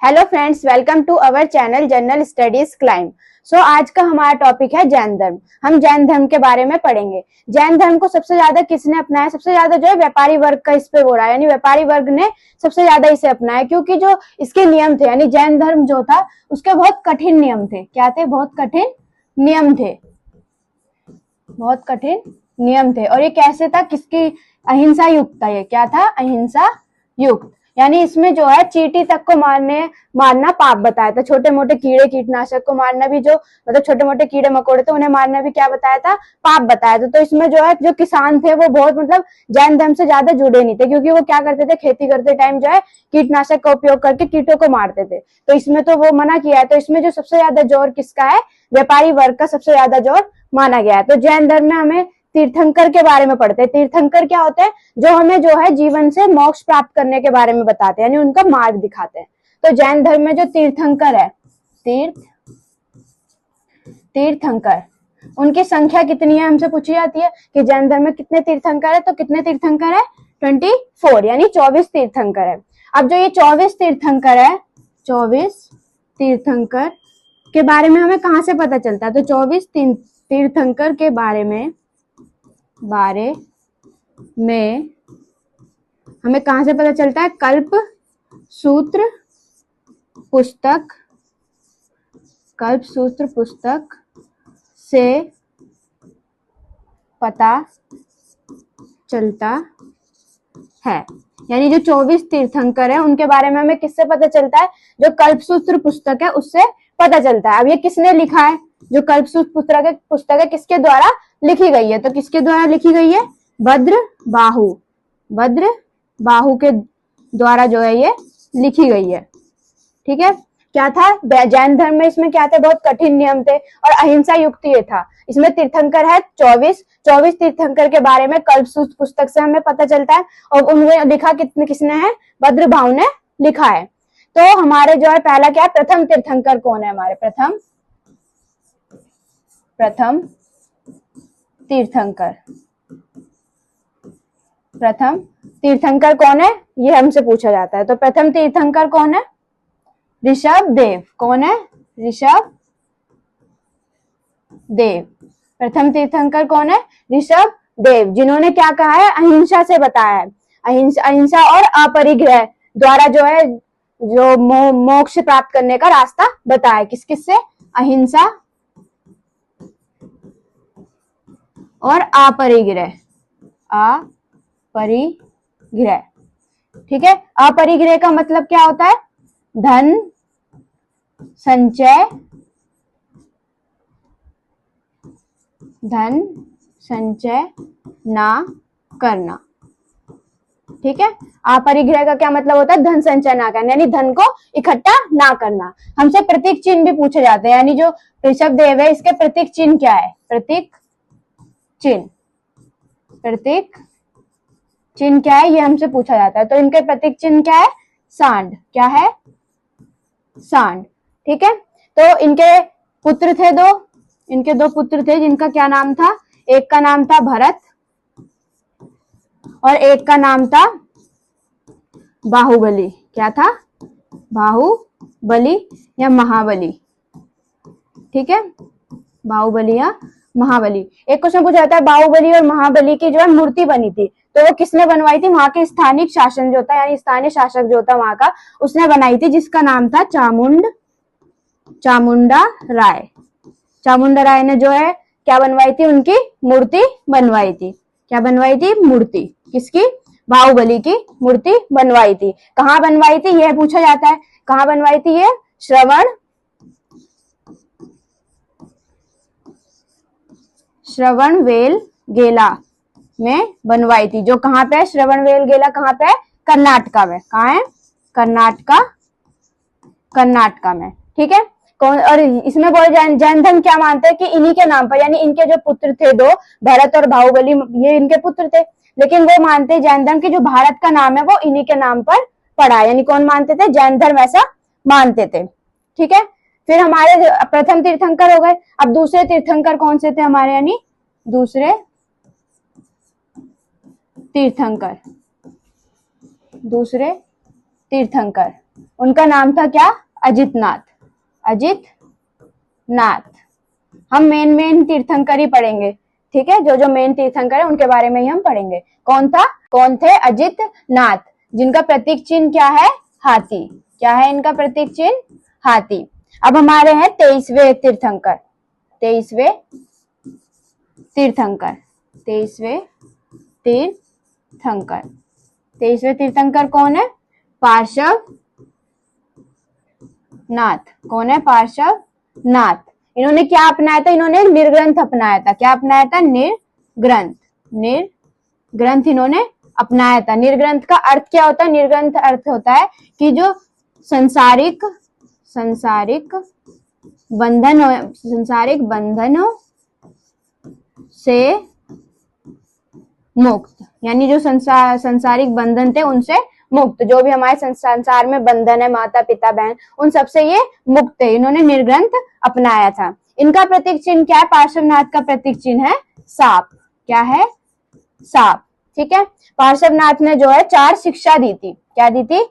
Hello friends, welcome to our channel general studies climb. So आज का हमारा topic है जैन धर्म। हम जैन धर्म के बारे में पढ़ेंगे। जैन धर्म को सबसे ज्यादा किसने अपनाया? सबसे ज्यादा जो है व्यापारी वर्ग का इस पे हो रहा है, यानी व्यापारी वर्ग ने सबसे ज्यादा इसे अपनाया, क्योंकि जो इसके नियम थे, यानी जैन धर्म जो था उसके बहुत कठिन नियम थे। क्या थे? बहुत कठिन नियम थे, बहुत कठिन नियम थे। और ये कैसे था? किसकी? अहिंसा युक्त था। ये क्या था? अहिंसा युक्त। यानी इसमें जो है चींटी तक को मारना पाप बताया था। छोटे मोटे कीड़े कीटनाशक को मारना भी, जो मतलब छोटे मोटे कीड़े मकोड़े थे उन्हें मारना भी क्या बताया था? पाप बताया था। तो इसमें जो है जो किसान थे वो बहुत मतलब जैन धर्म से ज्यादा जुड़े नहीं थे, क्योंकि वो क्या करते थे? खेती करते टाइम जो है कीटनाशक का उपयोग करके कीटों को मारते थे। तो इसमें तो वो मना किया है। तो इसमें जो सबसे ज्यादा जोर किसका है? व्यापारी वर्ग का सबसे ज्यादा जोर माना गया है। तो जैन धर्म में हमें तीर्थंकर के बारे में पढ़ते हैं। तीर्थंकर क्या होते हैं? जो हमें जो है जीवन से मोक्ष प्राप्त करने के बारे में बताते हैं, यानी उनका मार्ग दिखाते हैं। तो जैन धर्म में जो तीर्थंकर है, तीर्थंकर, उनकी संख्या कितनी है हमसे पूछी जाती है कि जैन धर्म में कितने तीर्थंकर है। तो कितने तीर्थंकर है? 24, यानी 24 तीर्थंकर है। अब जो ये 24 तीर्थंकर है, 24 तीर्थंकर के बारे में हमें कहां से पता चलता है? तो 24 तीर्थंकर के बारे में हमें कहां से पता चलता है? कल्प सूत्र पुस्तक से पता चलता है। यानी जो 24 तीर्थंकर है उनके बारे में हमें किससे पता चलता है? जो कल्पसूत्र पुस्तक है उससे पता चलता है। अब ये किसने लिखा है? जो कल्पसूत्र पुस्तक है किसके द्वारा लिखी गई है? तो किसके द्वारा लिखी गई है? भद्रबाहु के द्वारा जो है ये लिखी गई है। ठीक है। क्या था जैन धर्म में? इसमें क्या थे? बहुत कठिन नियम थे और अहिंसा युक्त ये था। इसमें तीर्थंकर है 24 तीर्थंकर के बारे में कल्पसूत्र पुस्तक से हमें पता चलता है। और उन्हें लिखा किसने है? भद्रबाहु ने लिखा है। तो हमारे जो है पहला क्या है? प्रथम तीर्थंकर कौन है हमारे? प्रथम तीर्थंकर कौन है? ये हमसे पूछा जाता है। तो प्रथम तीर्थंकर कौन है? ऋषभदेव। कौन है? ऋषभदेव। प्रथम तीर्थंकर कौन है? ऋषभदेव, जिन्होंने क्या कहा है? अहिंसा से बताया है। अहिंसा और अपरिग्रह द्वारा जो है जो मोक्ष प्राप्त करने का रास्ता बताया। किस से? अहिंसा और अपरिग्रह। ठीक है। अपरिग्रह का मतलब क्या होता है? धन संचय ना करना। ठीक है। अपरिग्रह का क्या मतलब होता है? धन संचय ना करना, यानी धन को इकट्ठा ना करना। हमसे प्रतीक चिन्ह भी पूछे जाते हैं, यानी जो ऋषभदेव है इसके प्रतीक चिन्ह क्या है? प्रतीक चिन्ह क्या है? ये हमसे पूछा जाता है। तो इनके प्रतीक चिन्ह क्या है? सांड। क्या है? सांड। ठीक है। तो इनके पुत्र थे इनके दो पुत्र थे, जिनका क्या नाम था? एक का नाम था भरत और एक का नाम था बाहुबली। क्या था? बाहुबली या महाबली। ठीक है। बाहुबली या महाबली। एक क्वेश्चन पूछा जाता है, बाहुबली और महाबली की जो है मूर्ति बनी थी, तो वो किसने बनवाई थी? वहां के स्थानिक शासन जो था, यानी स्थानीय शासक जो था वहां का, उसने बनाई थी, जिसका नाम था चामुंडा राय ने जो है क्या बनवाई थी? उनकी मूर्ति बनवाई थी। क्या बनवाई थी? मूर्ति। किसकी? बाहुबली की मूर्ति बनवाई थी। कहाँ बनवाई थी? यह पूछा जाता है। कहाँ बनवाई थी ये? श्रवणबेलगोला में बनवाई थी। जो कहाँ पे है? श्रवणबेलगोला कहाँ पे है? कर्नाटका में। कहाँ है? कर्नाटका में। ठीक है। कौन? और इसमें बोले जैन धर्म क्या मानते हैं कि इन्हीं के नाम पर, यानी इनके जो पुत्र थे दो, भरत और बाहुबली, ये इनके पुत्र थे, लेकिन वो मानते हैं जैन धर्म की जो भारत का नाम है वो इन्हीं के नाम पर पड़ा है। यानी कौन मानते थे? जैन धर्म ऐसा मानते थे। ठीक है। फिर हमारे प्रथम तीर्थंकर हो गए। अब दूसरे तीर्थंकर कौन से थे हमारे? यानी दूसरे तीर्थंकर उनका नाम था क्या? अजितनाथ। अजितनाथ। हम मेन तीर्थंकर ही पढ़ेंगे, ठीक है, जो जो मेन तीर्थंकर है उनके बारे में ही हम पढ़ेंगे। कौन थे? अजितनाथ, जिनका प्रतीक चिन्ह क्या है? हाथी। क्या है इनका प्रतीक चिन्ह? हाथी। अब हमारे हैं 23वें तीर्थंकर। 23वें तीर्थंकर। 23वें तीर्थंकर। 23वें तीर्थंकर कौन है? पार्श्वनाथ। कौन है? पार्श्वनाथ। इन्होंने क्या अपनाया था? इन्होंने निर्ग्रंथ अपनाया था। क्या अपनाया था? निर्ग्रंथ। निर्ग्रंथ इन्होंने अपनाया था। निर्ग्रंथ का अर्थ क्या होता है? निर्ग्रंथ अर्थ होता है कि जो संसारिक बंधनों से मुक्त, यानी जो संसारिक बंधन थे उनसे मुक्त, जो भी हमारे संसार में बंधन है, माता पिता बहन, उन सबसे ये मुक्त है। इन्होंने निर्ग्रंथ अपनाया था। इनका प्रतीक चिन्ह क्या है? पार्श्वनाथ का प्रतीक चिन्ह है सांप। क्या है? सांप। ठीक है। पार्श्वनाथ ने जो है 4 शिक्षा दी थी। क्या दी थी?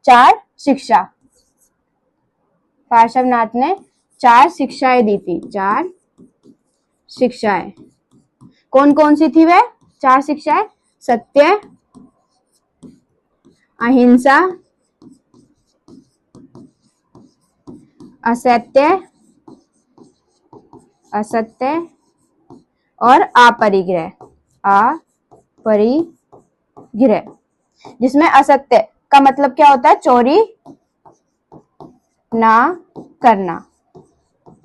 4 शिक्षा। पार्श्वनाथ ने 4 शिक्षाएं दी थी। 4 शिक्षाएं कौन कौन सी थी? वह 4 शिक्षाएं सत्य, अहिंसा, असत्य और अपरिग्रह। जिसमें असत्य का मतलब क्या होता है? चोरी ना करना।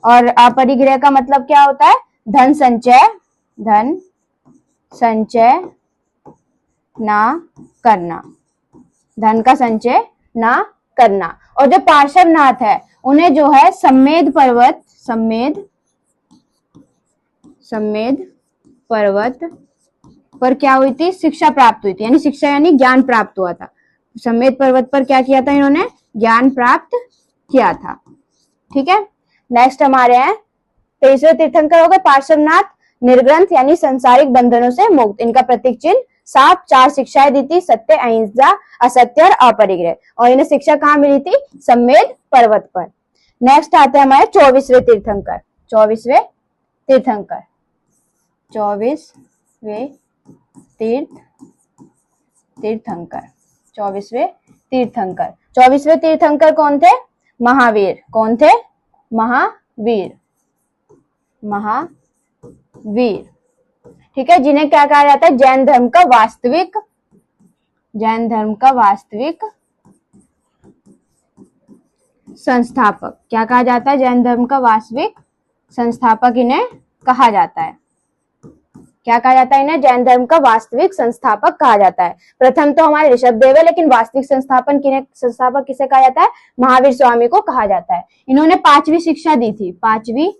और अपरिग्रह का मतलब क्या होता है? धन संचय ना करना। धन का संचय ना करना। और जो पार्श्वनाथ है उन्हें जो है सम्मेद पर्वत पर क्या हुई थी? शिक्षा प्राप्त हुई थी। यानी शिक्षा यानी ज्ञान प्राप्त हुआ था। सम्मेद पर्वत पर क्या किया था? इन्होंने ज्ञान प्राप्त किया था। ठीक है। नेक्स्ट हमारे हैं 23वें तीर्थंकर हो गए पार्श्वनाथ। निर्ग्रंथ यानी संसारिक बंधनों से मुक्त। इनका प्रतीक चिन्ह सांप। 4 शिक्षाएं दी थी, सत्य, अहिंसा, असत्य और अपरिग्रह। और इन्हें शिक्षा कहाँ मिली थी? सम्मेद पर्वत पर। नेक्स्ट आते हैं हमारे 24वें तीर्थंकर। 24वें तीर्थंकर। 24वें तीर्थंकर। 24वें तीर्थंकर। 24वें तीर्थंकर कौन थे? महावीर। कौन थे? महावीर। ठीक है। जिन्हें क्या कहा जाता है? जैन धर्म का वास्तविक संस्थापक। क्या कहा जाता है? जैन धर्म का वास्तविक संस्थापक इन्हें कहा जाता है। क्या कहा जाता है? इन्हें जैन धर्म का वास्तविक संस्थापक कहा जाता है। प्रथम तो हमारे ऋषभदेव है, लेकिन वास्तविक संस्थापक किसे कहा जाता है? महावीर स्वामी को कहा जाता है। इन्होंने 5वीं शिक्षा दी थी। 5वीं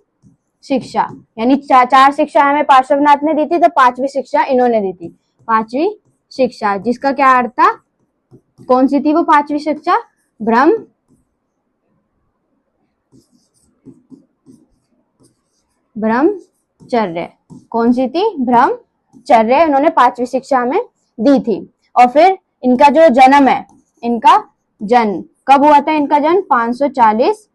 शिक्षा यानी 4 शिक्षा हमें पार्श्वनाथ ने दी थी, तो 5वीं शिक्षा इन्होंने दी थी। 5वीं शिक्षा जिसका क्या अर्थ था? कौन सी थी वो 5वीं शिक्षा? ब्रह्मचर्य। कौन सी थी? ब्रह्मचर्य। उन्होंने 5वीं शिक्षा हमें दी थी। और फिर इनका जो जन्म है, इनका जन्म कब हुआ था? इनका जन्म 540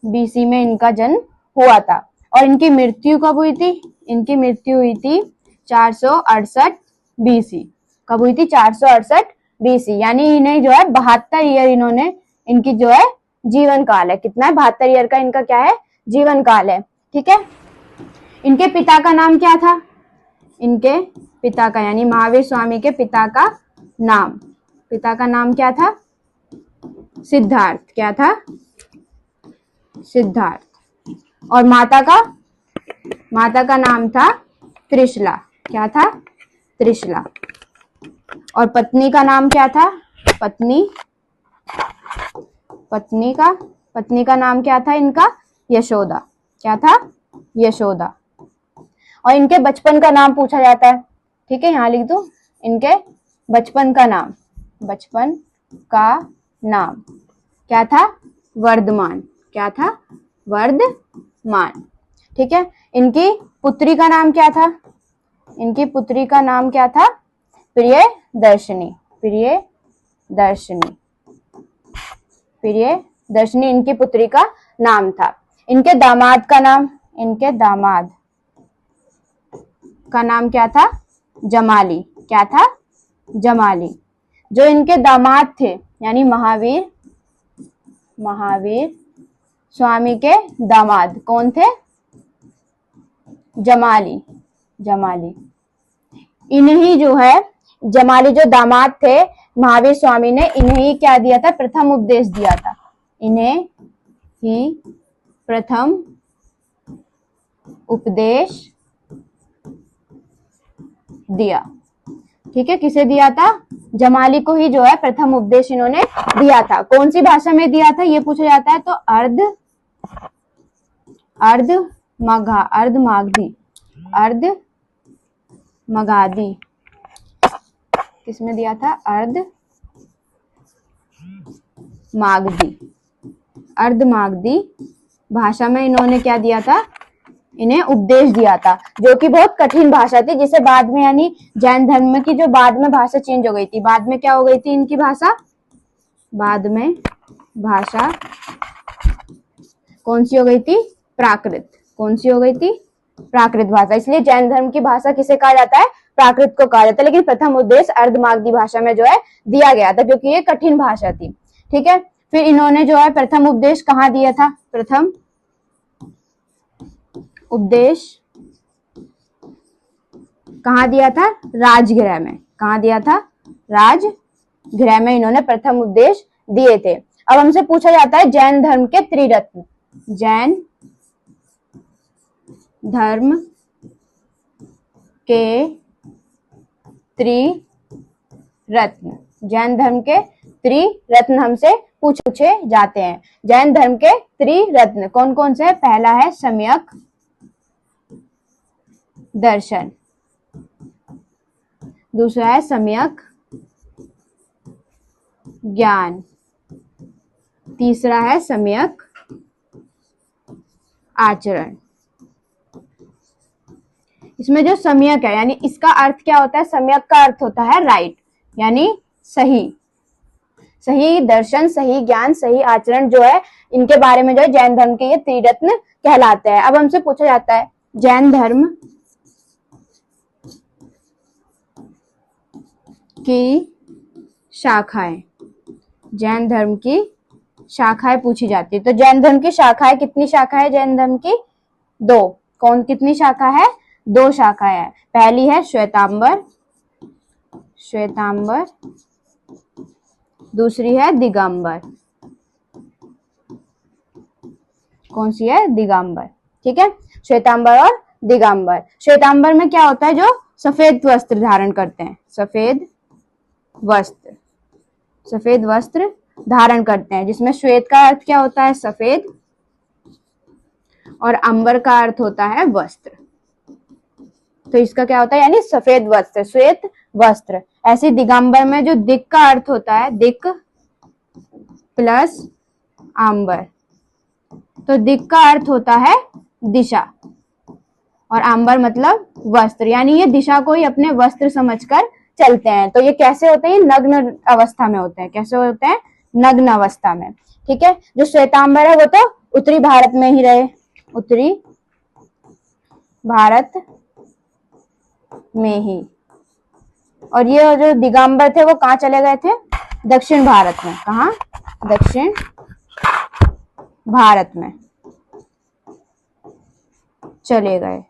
BC में इनका जन्म हुआ था। और इनकी मृत्यु कब हुई थी? इनकी मृत्यु हुई थी 468 BC। कब हुई थी? 468 BC। यानी इन्हें जो है 72 ईयर इन्होंने, इनकी जो है जीवन काल है। कितना है? 72 ईयर का इनका क्या है? जीवन काल है। ठीक है। इनके पिता का नाम क्या था? इनके पिता का यानी महावीर स्वामी के पिता का नाम क्या था? सिद्धार्थ। क्या था? सिद्धार्थ। और माता का नाम था त्रिशला। क्या था? त्रिशला। और पत्नी का नाम क्या था? पत्नी का नाम क्या था इनका? यशोदा। क्या था? यशोदा। और इनके बचपन का नाम पूछा जाता है। ठीक है, यहाँ लिख दो इनके बचपन का नाम क्या था? वर्धमान। क्या था? वर्धमान। ठीक है। इनकी पुत्री का नाम क्या था? इनकी पुत्री का नाम क्या था? प्रियदर्शिनी। प्रियदर्शनी इनकी पुत्री का नाम था। इनके दामाद का नाम, इनके दामाद का नाम क्या था? जमाली। क्या था? जमाली। जो इनके दामाद थे यानी महावीर स्वामी के दामाद कौन थे? जमाली। इन्हीं जो है जमाली जो दामाद थे महावीर स्वामी ने, इन्हें क्या दिया था? प्रथम उपदेश दिया था। इन्हें ही प्रथम उपदेश दिया। ठीक है, किसे दिया था? जमाली को ही जो है प्रथम उपदेश इन्होंने दिया था। कौन सी भाषा में दिया था ये पूछा जाता है तो मगाधी। किसमें दिया था? अर्धमागधी भाषा में इन्होंने क्या दिया था? इन्हें उपदेश दिया था, जो कि बहुत कठिन भाषा थी, जिसे बाद में यानी जैन धर्म की जो बाद में भाषा चेंज हो गई थी। बाद में क्या हो गई थी इनकी भाषा? बाद में भाषा कौन सी हो गई थी? प्राकृत। कौन सी हो गई थी? प्राकृत भाषा। इसलिए जैन धर्म की भाषा किसे कहा जाता है? प्राकृत को कहा जाता है। लेकिन प्रथम उपदेश अर्धमागधी भाषा में जो है दिया गया था, क्योंकि ये कठिन भाषा थी। ठीक है, फिर इन्होंने जो है प्रथम उपदेश कहाँ दिया था? प्रथम उपदेश कहाँ दिया था? राजगृह में। कहाँ दिया था? राजगृह में इन्होंने प्रथम उपदेश दिए थे। अब हमसे पूछा जाता है जैन धर्म के त्रिरत्न। जैन धर्म के त्रिरत्न। जैन धर्म के त्रिरत्न हमसे पूछे जाते हैं। जैन धर्म के त्रिरत्न कौन कौन से? पहला है सम्यक दर्शन, दूसरा है सम्यक ज्ञान, तीसरा है सम्यक आचरण। इसमें जो सम्यक है यानी इसका अर्थ क्या होता है? सम्यक का अर्थ होता है राइट, यानी सही दर्शन, सही ज्ञान, सही आचरण जो है इनके बारे में जो है जैन धर्म के ये त्रिरत्न कहलाते हैं। अब हमसे पूछा जाता है जैन धर्म की शाखाएं। जैन धर्म की शाखाएं पूछी जाती है। तो जैन धर्म की शाखाएं कितनी शाखा है? जैन धर्म की 2। कौन कितनी शाखा है? 2 शाखाएं है। पहली है श्वेतांबर, दूसरी है दिगंबर। कौन सी है? दिगंबर। ठीक है, श्वेतांबर और दिगंबर। श्वेतांबर में क्या होता है? जो सफेद वस्त्र धारण करते हैं। सफेद वस्त्र धारण करते हैं, जिसमें श्वेत का अर्थ क्या होता है? सफेद, और अंबर का अर्थ होता है वस्त्र। तो इसका क्या होता है? यानी सफेद वस्त्र, श्वेत वस्त्र। ऐसे दिगंबर में जो दिक का अर्थ होता है, दिक प्लस अंबर, तो दिक का अर्थ होता है दिशा और अंबर मतलब वस्त्र, यानी ये दिशा को ही अपने वस्त्र समझकर चलते हैं। तो ये कैसे होते हैं? नग्न अवस्था में होते हैं। कैसे होते हैं? नग्न अवस्था में। ठीक है, जो श्वेतांबर है वो तो उत्तरी भारत में ही रहे, उत्तरी भारत में ही। और ये जो दिगंबर थे वो कहाँ चले गए थे? दक्षिण भारत में। कहाँ? दक्षिण भारत में चले गए।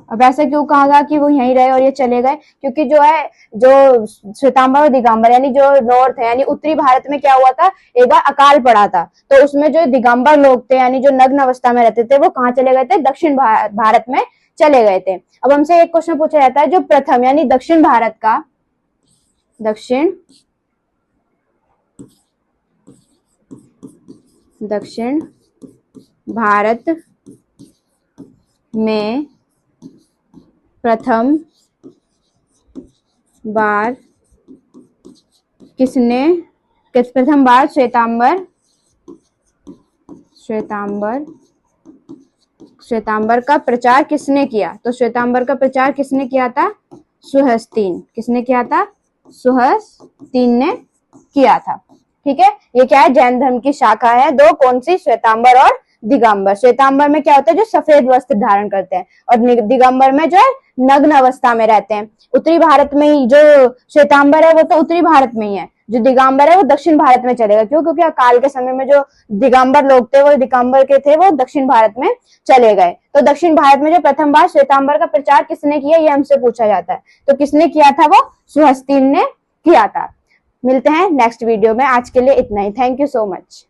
अब ऐसा क्यों कहा गया कि वो यहीं रहे और ये चले गए? क्योंकि जो है जो श्वेतांबर और दिगंबर यानी जो नॉर्थ है यानी उत्तरी भारत में क्या हुआ था? एक बार अकाल पड़ा था, तो उसमें जो दिगंबर लोग थे यानी जो नग्न अवस्था में रहते थे वो कहाँ चले गए थे? दक्षिण भारत में चले गए थे। अब हमसे एक क्वेश्चन पूछा जाता है जो प्रथम यानी दक्षिण भारत में प्रथम बार श्वेतांबर का प्रचार किसने किया? तो श्वेतांबर का प्रचार किसने किया था? सुहस्तीन। किसने किया था? सुहस्तीन ने किया था। ठीक है, ये क्या है, जैन धर्म की शाखा है। दो कौन सी, श्वेतांबर और दिगंबर। श्वेतांबर में क्या होता है, जो सफेद वस्त्र धारण करते हैं, और दिगंबर में जो है नग्न अवस्था में रहते हैं। उत्तरी भारत में ही जो श्वेतांबर है वो तो उत्तरी भारत में ही है, जो दिगंबर है वो दक्षिण भारत में चलेगा। क्यों? क्योंकि अकाल के समय में जो दिगंबर लोग थे, वो दिगंबर के थे, वो दक्षिण भारत में चले गए। तो दक्षिण भारत में जो प्रथम बार श्वेतांबर का प्रचार किसने किया, ये हमसे पूछा जाता है। तो किसने किया था, वो सुहस्तीन ने किया था। मिलते हैं नेक्स्ट वीडियो में, आज के लिए इतना ही। Thank you so much.